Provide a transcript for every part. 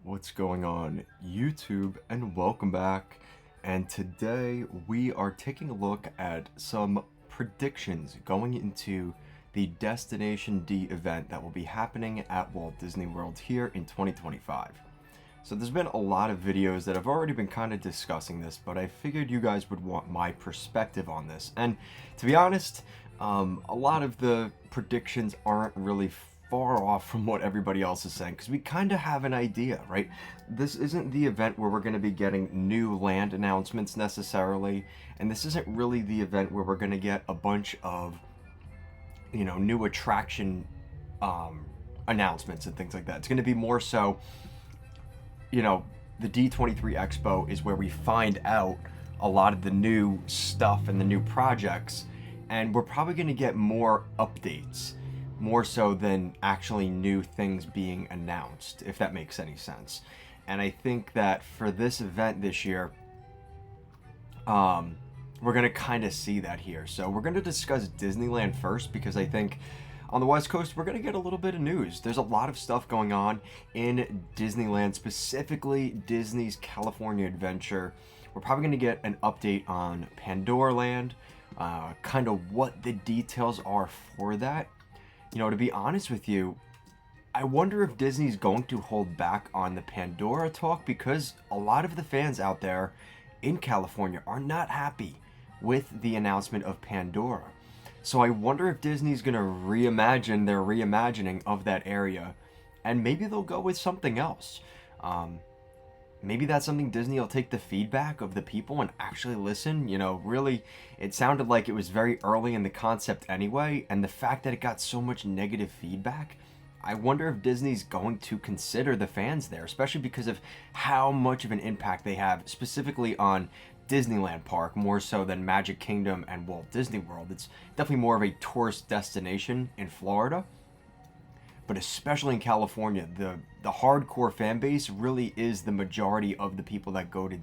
What's going on, YouTube, and welcome back. And today we are taking a look at some predictions going into the Destination D event that will be happening at Walt Disney World here in 2025. So there's been a lot of videos that have already been kind of discussing this, but I figured you guys would want my perspective on this. And to be honest, a lot of the predictions aren't really far off from what everybody else is saying, because we kind of have an idea, right? This isn't the event where we're going to be getting new land announcements necessarily, and this isn't really the event where we're going to get a bunch of, new attraction announcements and things like that. It's going to be more so, the D23 Expo is where we find out a lot of the new stuff and the new projects, and we're probably going to get more updates, more so than actually new things being announced, if that makes any sense. And I think that for this event this year, we're going to kind of see that here. So we're going to discuss Disneyland first, because I think on the West Coast, we're going to get a little bit of news. There's a lot of stuff going on in Disneyland, specifically Disney's California Adventure. We're probably going to get an update on Pandora Land, kind of what the details are for that. To be honest with you, I wonder if Disney's going to hold back on the Pandora talk, because a lot of the fans out there in California are not happy with the announcement of Pandora. So I wonder if Disney's going to reimagine their reimagining of that area, and maybe they'll go with something else. Maybe that's something Disney will take the feedback of the people and actually listen. Really, it sounded like it was very early in the concept anyway, and the fact that it got so much negative feedback, I wonder if Disney's going to consider the fans there, especially because of how much of an impact they have specifically on Disneyland Park, more so than Magic Kingdom and Walt Disney World. It's definitely more of a tourist destination in Florida. But especially in California, the hardcore fan base really is the majority of the people that go to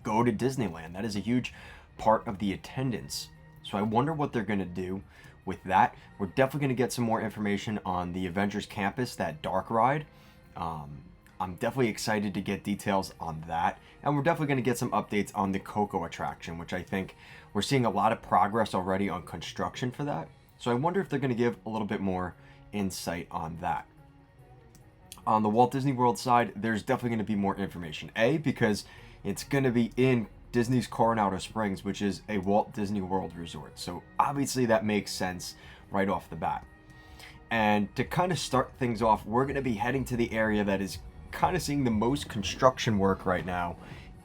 Disneyland. That is a huge part of the attendance. So I wonder what they're going to do with that. We're definitely going to get some more information on the Avengers Campus, that dark ride. I'm definitely excited to get details on that. And we're definitely going to get some updates on the Coco attraction, which I think we're seeing a lot of progress already on construction for that. So I wonder if they're going to give a little bit more insight on that. On the Walt Disney World side, there's definitely going to be more information. Because it's going to be in Disney's Coronado Springs, which is a Walt Disney World resort. So obviously that makes sense right off the bat. And to kind of start things off, we're going to be heading to the area that is kind of seeing the most construction work right now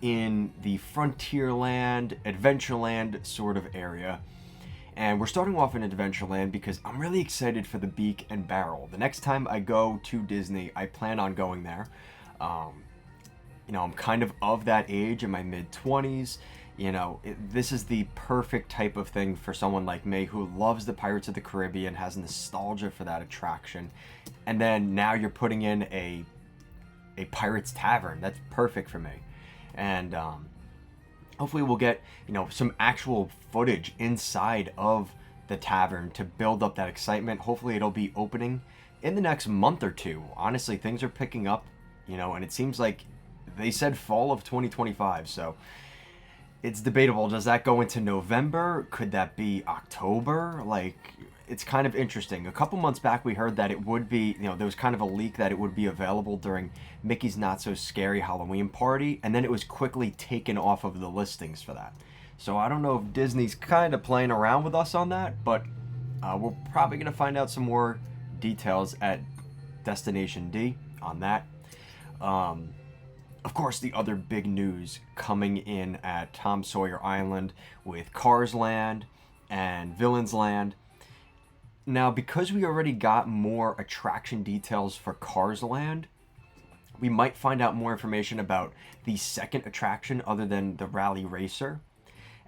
in the Frontierland, Adventureland sort of area. And we're starting off in Adventureland because I'm really excited for the Beak and Barrel. The next time I go to Disney, I plan on going there. I'm kind of that age, in my mid-20s. This is the perfect type of thing for someone like me who loves the Pirates of the Caribbean, has nostalgia for that attraction. And then now you're putting in a Pirates Tavern. That's perfect for me. And hopefully we'll get, some actual footage inside of the tavern to build up that excitement. Hopefully it'll be opening in the next month or two. Honestly, things are picking up, and it seems like they said fall of 2025. So it's debatable. Does that go into November? Could that be October? It's kind of interesting. A couple months back, we heard that it would be, there was kind of a leak that it would be available during Mickey's Not So Scary Halloween Party, and then it was quickly taken off of the listings for that. So I don't know if Disney's kind of playing around with us on that, but we're probably going to find out some more details at Destination D on that. Of course, the other big news coming in at Tom Sawyer Island with Cars Land and Villains Land. Now, because we already got more attraction details for Cars Land, we might find out more information about the second attraction other than the Rally Racer.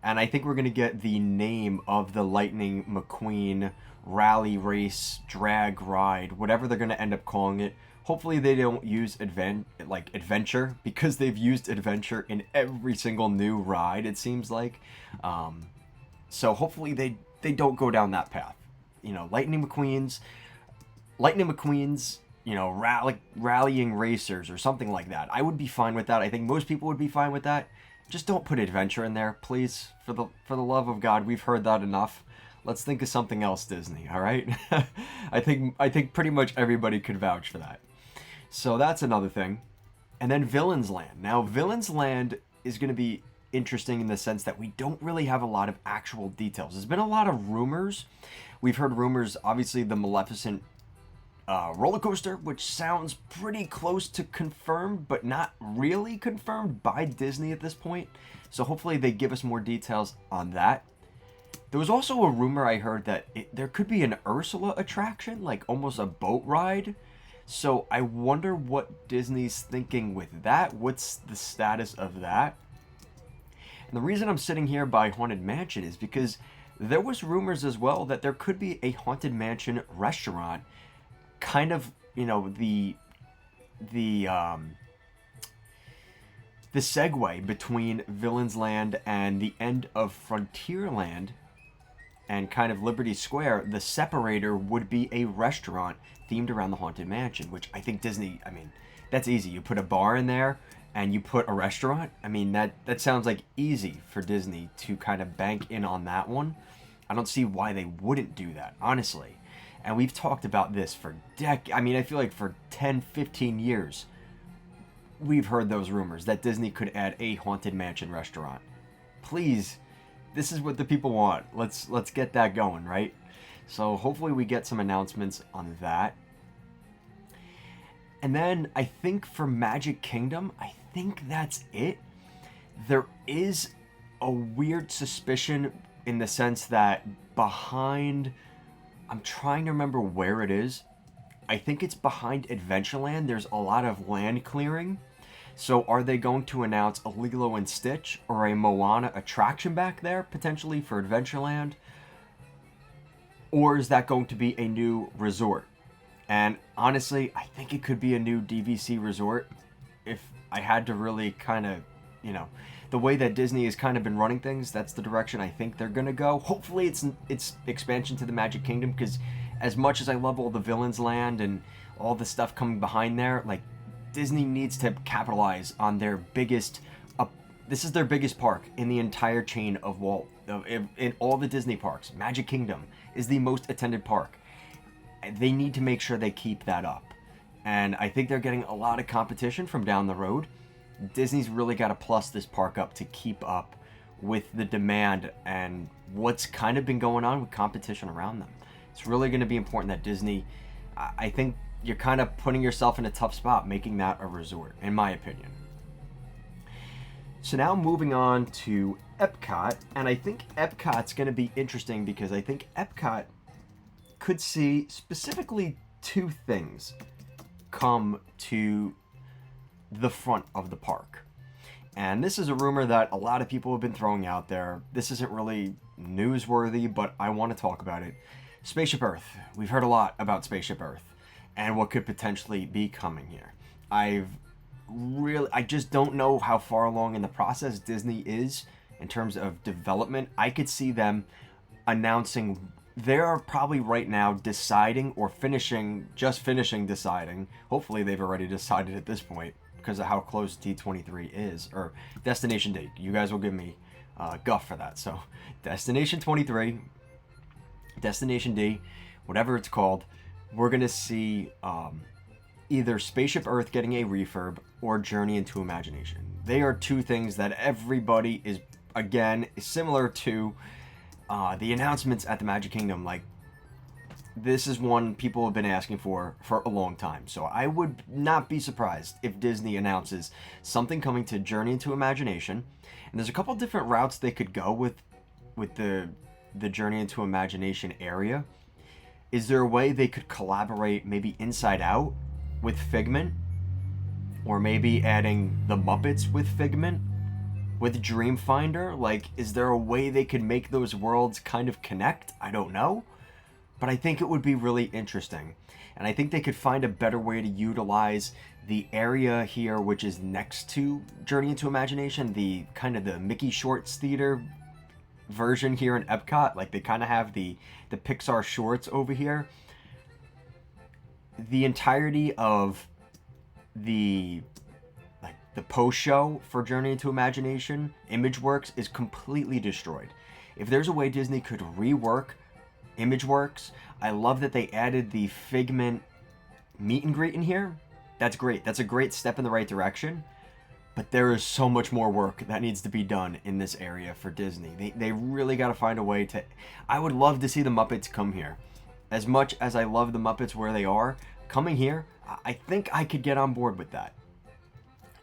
And I think we're going to get the name of the Lightning McQueen Rally Race Drag Ride, whatever they're going to end up calling it. Hopefully they don't use adventure, because they've used adventure in every single new ride, it seems like. So hopefully they don't go down that path. Lightning McQueen's rallying racers or something like that. I would be fine with that. I think most people would be fine with that. Just don't put adventure in there, please. For the love of God, we've heard that enough. Let's think of something else, Disney. All right? I think pretty much everybody could vouch for that. So that's another thing. And then Villains Land. Now, Villains Land is going to be interesting in the sense that we don't really have a lot of actual details. There's been a lot of rumors. We've heard rumors, obviously, the Maleficent roller coaster, which sounds pretty close to confirmed, but not really confirmed by Disney at this point. So hopefully they give us more details on that. There was also a rumor I heard that there could be an Ursula attraction, like almost a boat ride. So I wonder what Disney's thinking with that. What's the status of that? And the reason I'm sitting here by Haunted Mansion is because there was rumors as well that there could be a Haunted Mansion restaurant, kind of, the segue between Villains Land and the end of Frontierland and kind of Liberty Square. The separator would be a restaurant themed around the Haunted Mansion, which I think Disney, that's easy. You put a bar in there and you put a restaurant. That sounds like easy for Disney to kind of bank in on that one. I don't see why they wouldn't do that, honestly. And we've talked about this for I feel like for 10, 15 years, we've heard those rumors that Disney could add a Haunted Mansion restaurant. Please, this is what the people want. Let's get that going, right? So hopefully we get some announcements on that. And then I think for Magic Kingdom, I think that's it. There is a weird suspicion in the sense that behind, I'm trying to remember where it is. I think it's behind Adventureland. There's a lot of land clearing. So are they going to announce a Lilo and Stitch or a Moana attraction back there, potentially for Adventureland? Or is that going to be a new resort? And honestly, I think it could be a new DVC resort. If I had to really kind of, the way that Disney has kind of been running things, that's the direction I think they're going to go. Hopefully it's expansion to the Magic Kingdom, because as much as I love all the Villains Land and all the stuff coming behind there, like, Disney needs to capitalize on their biggest, this is their biggest park in the entire chain of Walt. In all the Disney parks, Magic Kingdom is the most attended park. They need to make sure they keep that up. And I think they're getting a lot of competition from down the road. Disney's really got to plus this park up to keep up with the demand and what's kind of been going on with competition around them. It's really going to be important that Disney, I think you're kind of putting yourself in a tough spot making that a resort, in my opinion. So now moving on to Epcot, and I think Epcot's going to be interesting because I think Epcot could see specifically two things come to the front of the park. And this is a rumor that a lot of people have been throwing out there. This isn't really newsworthy, but I want to talk about it. Spaceship Earth. We've heard a lot about Spaceship Earth and what could potentially be coming here. I just don't know how far along in the process Disney is in terms of development. I could see them announcing, they're probably right now deciding or finishing deciding. Hopefully they've already decided at this point because of how close D23 is, or Destination D. You guys will give me guff for that. So Destination 23, Destination D, whatever it's called, we're going to see either Spaceship Earth getting a refurb or Journey into Imagination. They are two things that everybody is, again, similar to the announcements at the Magic Kingdom. Like, this is one people have been asking for a long time. So I would not be surprised if Disney announces something coming to Journey into Imagination. And there's a couple different routes they could go with the Journey into Imagination area. Is there a way they could collaborate maybe Inside Out with Figment? Or maybe adding the Muppets with Figment? With Dreamfinder? Like, is there a way they could make those worlds kind of connect? I don't know. But I think it would be really interesting. And I think they could find a better way to utilize the area here, which is next to Journey into Imagination, the kind of the Mickey Shorts Theater version here in Epcot. Like, they kind of have the Pixar shorts over here. the entirety of the the post show for Journey into Imagination, ImageWorks, is completely destroyed. If there's a way Disney could rework ImageWorks, I love that they added the Figment meet and greet in here. That's great. That's a great step in the right direction. But there is so much more work that needs to be done in this area for Disney. They really got to find a way to... I would love to see the Muppets come here. As much as I love the Muppets where they are, coming here, I think I could get on board with that.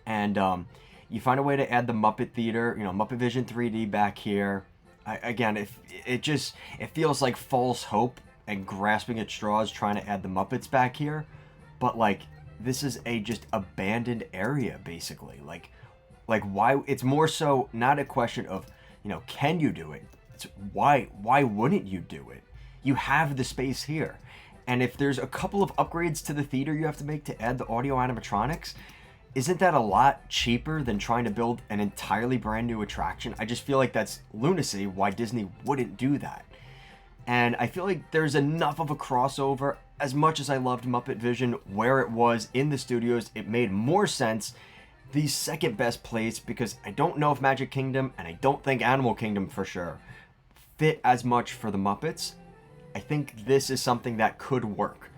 And you find a way to add the Muppet Theater, Muppet Vision 3D back here. Again, it feels like false hope and grasping at straws trying to add the Muppets back here. But, like, this is a just abandoned area, basically. Like why? It's more so not a question of, can you do it? It's why wouldn't you do it? You have the space here. And if there's a couple of upgrades to the theater you have to make to add the audio animatronics, isn't that a lot cheaper than trying to build an entirely brand new attraction? I just feel like that's lunacy why Disney wouldn't do that. And I feel like there's enough of a crossover. As much as I loved Muppet Vision where it was in the studios, it made more sense the second best place, because I don't know if Magic Kingdom, and I don't think Animal Kingdom for sure, fit as much for the Muppets. I think this is something that could work.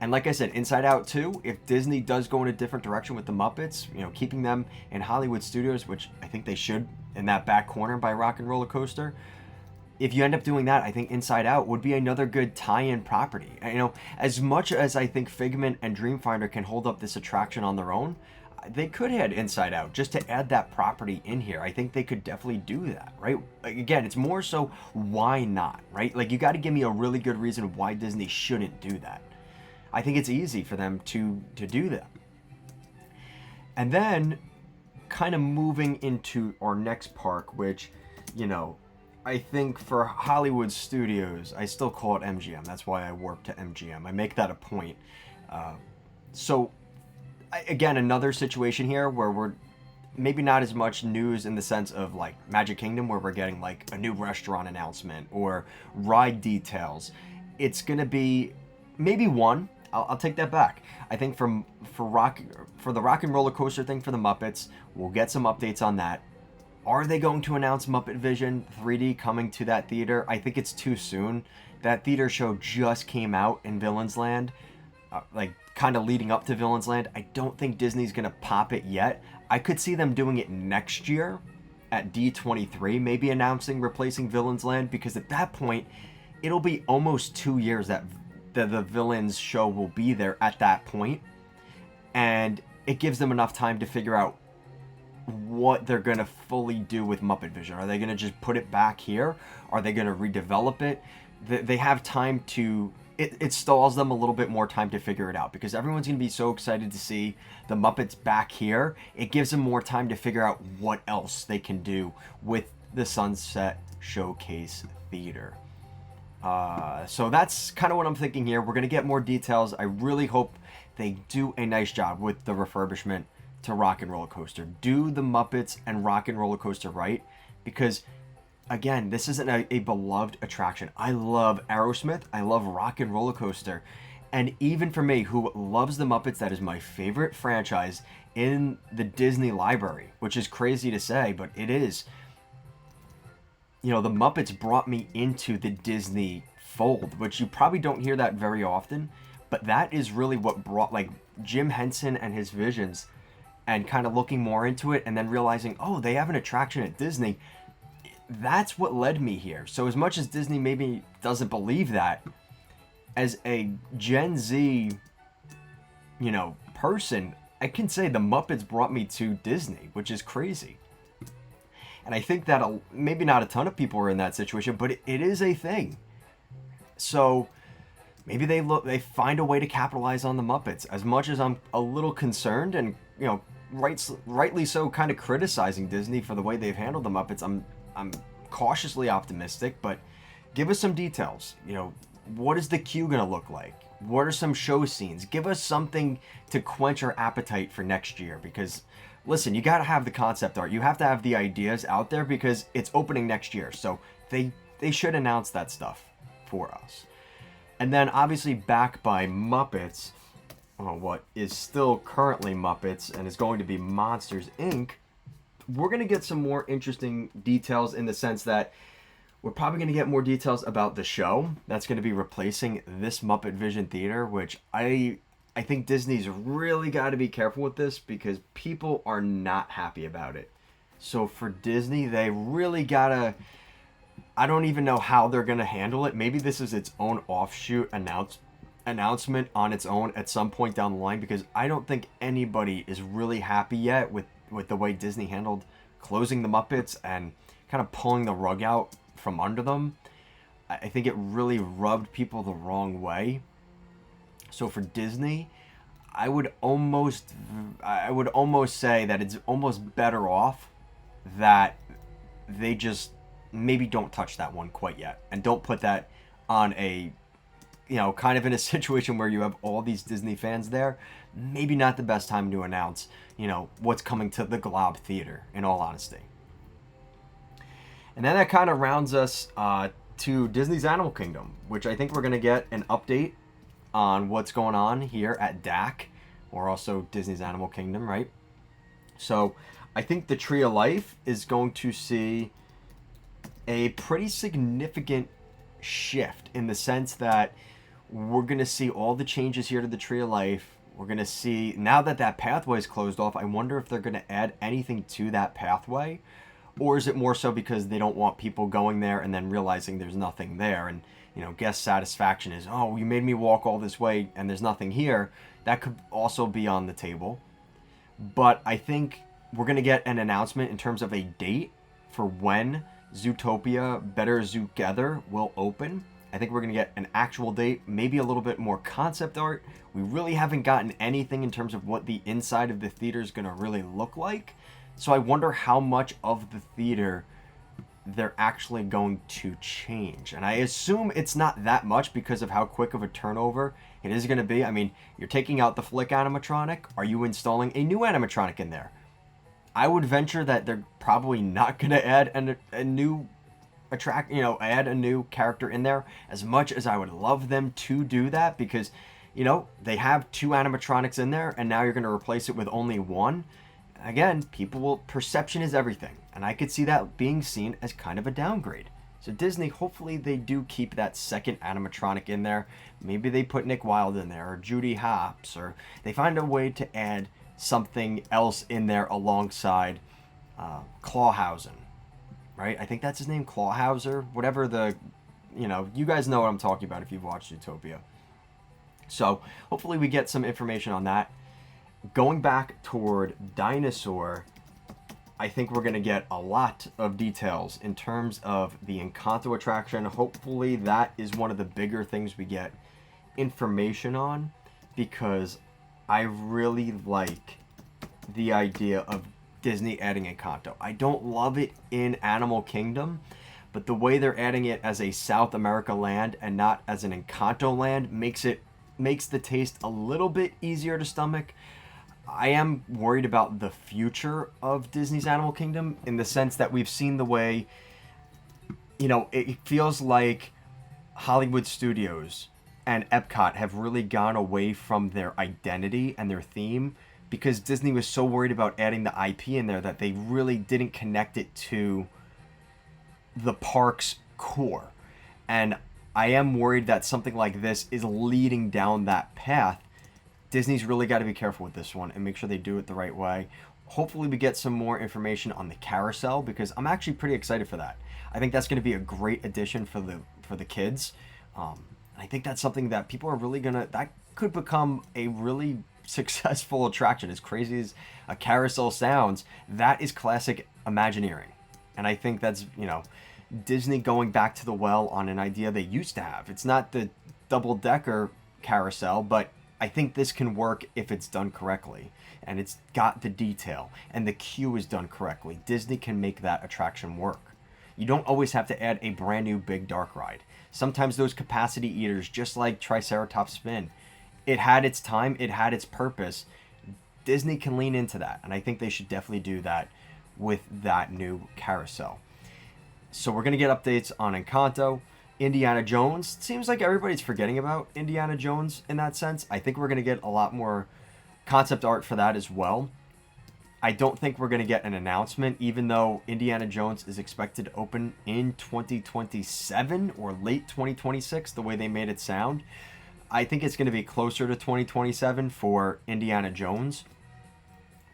And like I said, Inside Out 2, if Disney does go in a different direction with the Muppets, keeping them in Hollywood Studios, which I think they should, in that back corner by Rock and Roller Coaster, if you end up doing that, I think Inside Out would be another good tie-in property. As much as I think Figment and Dreamfinder can hold up this attraction on their own, they could add Inside Out just to add that property in here. I think they could definitely do that, right? Again, it's more so why not, right? Like, you got to give me a really good reason why Disney shouldn't do that. I think it's easy for them to do that. And then, kind of moving into our next park, which, I think for Hollywood Studios, I still call it MGM. That's why I warp to MGM. I make that a point. Again, another situation here where we're maybe not as much news in the sense of like Magic Kingdom, where we're getting like a new restaurant announcement or ride details. It's going to be maybe one. I'll take that back. I think for the Rock and Roller Coaster thing for the Muppets, we'll get some updates on that. Are they going to announce Muppet Vision 3D coming to that theater? I think it's too soon. That theater show just came out in Villains Land, kind of leading up to Villains Land. I don't think Disney's going to pop it yet. I could see them doing it next year at D23, maybe replacing Villains Land, because at that point, it'll be almost 2 years that the Villains show will be there at that point. And it gives them enough time to figure out what they're going to fully do with Muppet Vision. Are they going to just put it back here? Are they going to redevelop it? They have time to... It stalls them a little bit more time to figure it out, because everyone's going to be so excited to see the Muppets back here. It gives them more time to figure out what else they can do with the Sunset Showcase Theater. So that's kind of what I'm thinking here. We're going to get more details. I really hope they do a nice job with the refurbishment to Rock and Roller Coaster. Do the Muppets and Rock and Roller Coaster right, because again, this isn't a beloved attraction. I love Aerosmith, I love Rock and Roller Coaster, and even for me, who loves the Muppets, that is my favorite franchise in the Disney library, which is crazy to say, but it is. The Muppets brought me into the Disney fold, which you probably don't hear that very often, but that is really what brought, like, Jim Henson and his visions, and kind of looking more into it, and then realizing, oh, they have an attraction at Disney. That's what led me here. So as much as Disney maybe doesn't believe that, as a Gen Z, person, I can say the Muppets brought me to Disney, which is crazy. And I think that maybe not a ton of people are in that situation, but it is a thing. So maybe they find a way to capitalize on the Muppets. As much as I'm a little concerned and, rightly so, kind of criticizing Disney for the way they've handled the Muppets, I'm cautiously optimistic, but give us some details. What is the queue going to look like? What are some show scenes? Give us something to quench our appetite for next year, because listen, you got to have the concept art. You have to have the ideas out there, because it's opening next year. So they should announce that stuff for us. And then obviously back by Muppets, what is still currently Muppets and is going to be Monsters Inc., we're going to get some more interesting details in the sense that we're probably going to get more details about the show that's going to be replacing this Muppet Vision Theater, which I think Disney's really got to be careful with this because people are not happy about it. So for Disney, they really got to... I don't even know how they're going to handle it. Maybe this is its own offshoot announcement on its own at some point down the line, because I don't think anybody is really happy yet with the way Disney handled closing the Muppets and kind of pulling the rug out from under them. I think it really rubbed people the wrong way. So for Disney, I would almost say that it's almost better off that they just maybe don't touch that one quite yet and don't put that on a, kind of in a situation where you have all these Disney fans there. Maybe not the best time to announce, what's coming to the Glob Theater, in all honesty. And then that kind of rounds us to Disney's Animal Kingdom, which I think we're going to get an update on what's going on here at DAC, or also Disney's Animal Kingdom, right? So I think the Tree of Life is going to see a pretty significant shift in the sense that we're going to see all the changes here to the Tree of Life. We're going to see, now that that pathway is closed off, I wonder if they're going to add anything to that pathway. Or is it more so because they don't want people going there and then realizing there's nothing there? And, guest satisfaction is, oh, you made me walk all this way and there's nothing here. That could also be on the table. But I think we're going to get an announcement in terms of a date for when Zootopia Better Zoogether will open. I think we're going to get an actual date, maybe a little bit more concept art. We really haven't gotten anything in terms of what the inside of the theater is going to really look like. So I wonder how much of the theater they're actually going to change. And I assume it's not that much because of how quick of a turnover it is going to be. I mean, you're taking out the Flick animatronic. Are you installing a new animatronic in there? I would venture that they're probably not going to add a new add a new character in there, as much as I would love them to do that, because, they have 2 animatronics in there and now you're going to replace it with only 1. Again, perception is everything, and I could see that being seen as kind of a downgrade. So Disney, hopefully they do keep that second animatronic in there. Maybe they put Nick Wilde in there, or Judy Hopps, or they find a way to add something else in there alongside Clawhausen, right? I think that's his name, Clawhauser, whatever you guys know what I'm talking about if you've watched Zootopia. So hopefully we get some information on that. Going back toward Dinosaur, I think we're going to get a lot of details in terms of the Encanto attraction. Hopefully that is one of the bigger things we get information on, because I really like the idea of Disney adding Encanto. I don't love it in Animal Kingdom, but the way they're adding it as a South America land and not as an Encanto land makes the taste a little bit easier to stomach. I am worried about the future of Disney's Animal Kingdom in the sense that we've seen the way, it feels like Hollywood Studios and Epcot have really gone away from their identity and their theme, because Disney was so worried about adding the IP in there that they really didn't connect it to the park's core. And I am worried that something like this is leading down that path. Disney's really got to be careful with this one and make sure they do it the right way. Hopefully we get some more information on the carousel, because I'm actually pretty excited for that. I think that's going to be a great addition for the kids. I think that's something that people are really that could become a really successful attraction. As crazy as a carousel sounds, that is classic Imagineering. And I think that's, Disney going back to the well on an idea they used to have. It's not the double-decker carousel, but I think this can work if it's done correctly, and it's got the detail, and the queue is done correctly. Disney can make that attraction work. You don't always have to add a brand new big dark ride. Sometimes those capacity eaters, just like Triceratops Spin, it had its time, it had its purpose. Disney can lean into that, and I think they should definitely do that with that new carousel. So we're going to get updates on Encanto. Indiana Jones. It seems like everybody's forgetting about Indiana Jones in that sense. I think we're going to get a lot more concept art for that as well. I don't think we're going to get an announcement, even though Indiana Jones is expected to open in 2027 or late 2026, the way they made it sound. I think it's going to be closer to 2027 for Indiana Jones.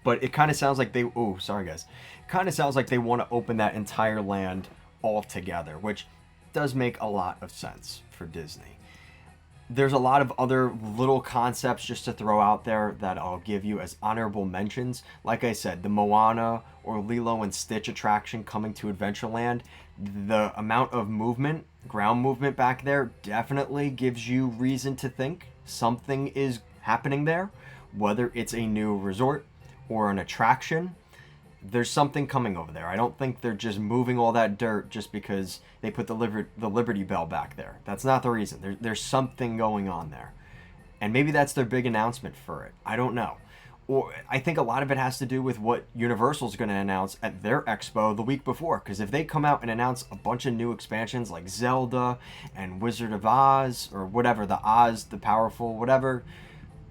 But it kind of sounds like they... Oh, sorry, guys. It kind of sounds like they want to open that entire land all together, which does make a lot of sense for Disney. There's a lot of other little concepts just to throw out there that I'll give you as honorable mentions. Like I said, the Moana or Lilo and Stitch attraction coming to Adventureland, the amount of movement, ground movement back there, definitely gives you reason to think something is happening there. Whether it's a new resort or an attraction, there's something coming over there. I don't think they're just moving all that dirt just because they put the Liberty Bell back there. That's not the reason. There's something going on there. And maybe that's their big announcement for it. I don't know. Or I think a lot of it has to do with what Universal's going to announce at their expo the week before. Because if they come out and announce a bunch of new expansions like Zelda and Wizard of Oz, or whatever, the Oz, the Powerful, whatever,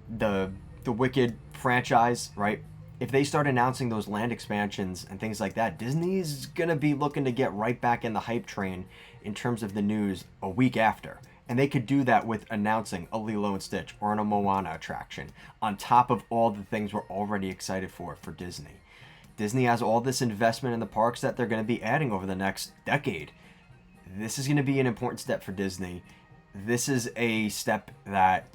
the Wicked franchise, right? If they start announcing those land expansions and things like that, Disney's going to be looking to get right back in the hype train in terms of the news a week after. And they could do that with announcing a Lilo and Stitch or a Moana attraction on top of all the things we're already excited for Disney. Disney has all this investment in the parks that they're going to be adding over the next decade. This is going to be an important step for Disney. This is a step that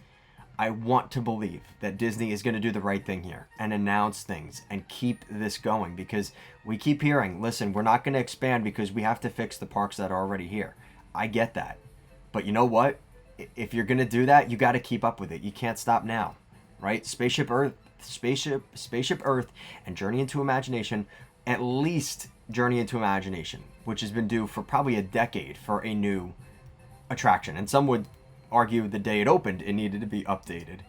I want to believe that Disney is going to do the right thing here and announce things and keep this going, because we keep hearing, listen, we're not going to expand because we have to fix the parks that are already here. I get that. But you know what? If you're going to do that, you got to keep up with it. You can't stop now, right? Spaceship Earth and Journey into Imagination, at least Journey into Imagination, which has been due for probably a decade for a new attraction. And some would argue the day it opened, it needed to be updated.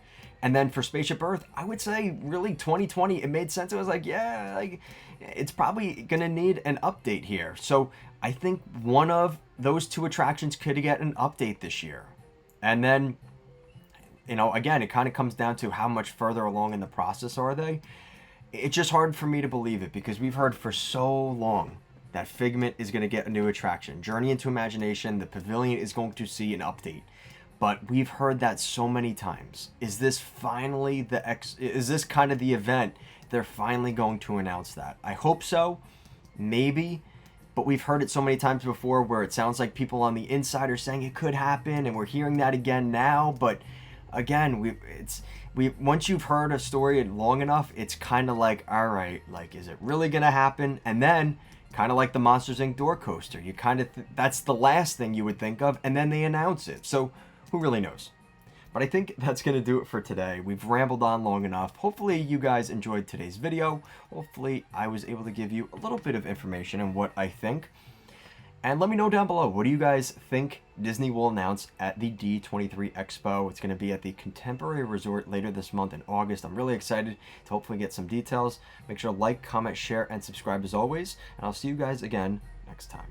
And then for Spaceship Earth, I would say really 2020, it made sense. It was like, yeah, like it's probably going to need an update here. So I think one of those two attractions could get an update this year. And then, you know, again, it kind of comes down to how much further along in the process are they. It's just hard for me to believe it because we've heard for so long that Figment is going to get a new attraction. Journey into Imagination, the Pavilion is going to see an update. But we've heard that so many times. Is this finally is this kind of the event they're finally going to announce that? I hope so. Maybe. But we've heard it so many times before where it sounds like people on the inside are saying it could happen, and we're hearing that again now. But again, once you've heard a story long enough, it's kind of like, all right, like, is it really going to happen? And then kind of like the Monsters Inc. door coaster, you kind of that's the last thing you would think of, and then they announce it. So who really knows? But I think that's going to do it for today. We've rambled on long enough. Hopefully you guys enjoyed today's video. Hopefully I was able to give you a little bit of information on what I think. And let me know down below, what do you guys think Disney will announce at the D23 Expo? It's going to be at the Contemporary Resort later this month in August. I'm really excited to hopefully get some details. Make sure to like, comment, share, and subscribe as always. And I'll see you guys again next time.